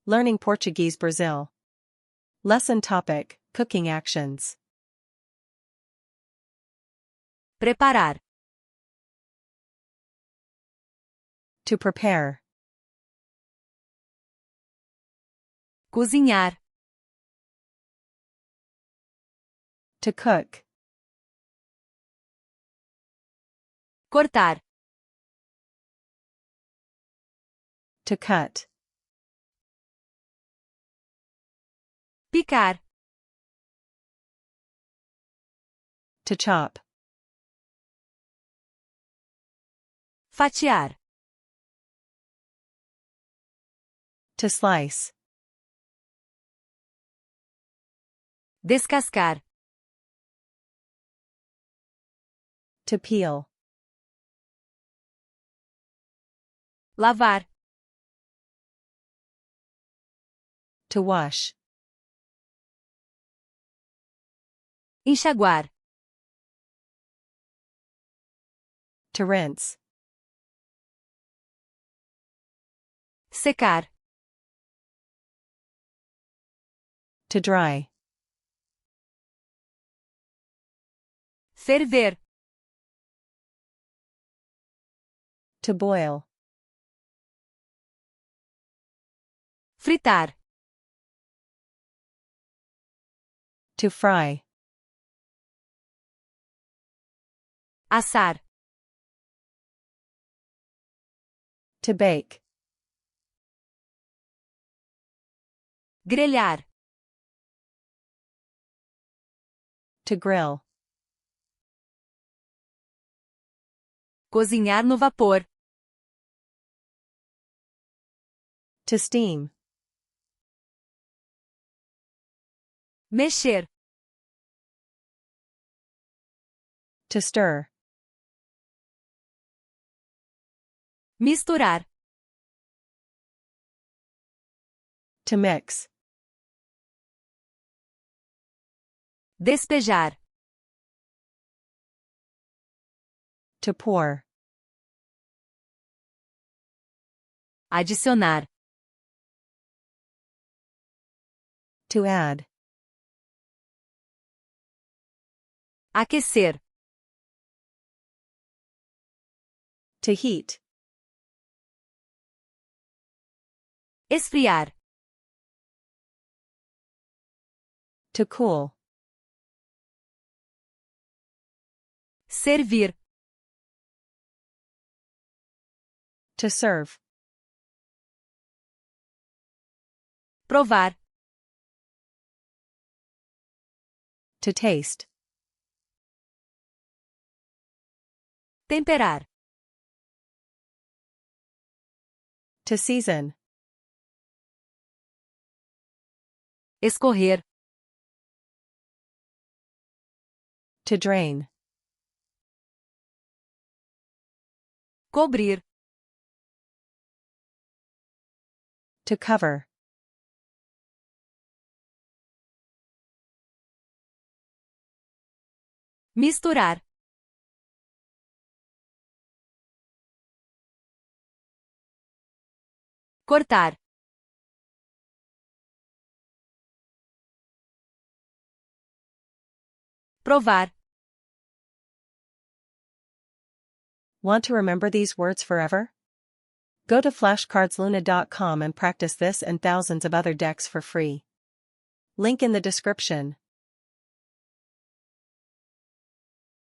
Learning Portuguese Brazil. Lesson topic: Cooking actions. Preparar. To prepare. Cozinhar. To cook. Cortar. To cut. Picar. To chop. Fatiar. To slice. Descascar. To peel. Lavar. To wash. Enxaguar. To rinse. Secar. To dry. Ferver. To boil. Fritar. To fry. Assar. To bake. Grelhar. To grill. Cozinhar no vapor. To steam. Mexer. To stir. Misturar. To mix. Despejar. To pour. Adicionar. To add. Aquecer. To heat. Esfriar. To cool. Servir. To serve. Provar. To taste. Temperar. To season. Escorrer. To drain. Cobrir. To cover. Misturar. Cortar. Provar. Want to remember these words forever? Go to flashcardsluna.com and practice this and thousands of other decks for free. Link in the description.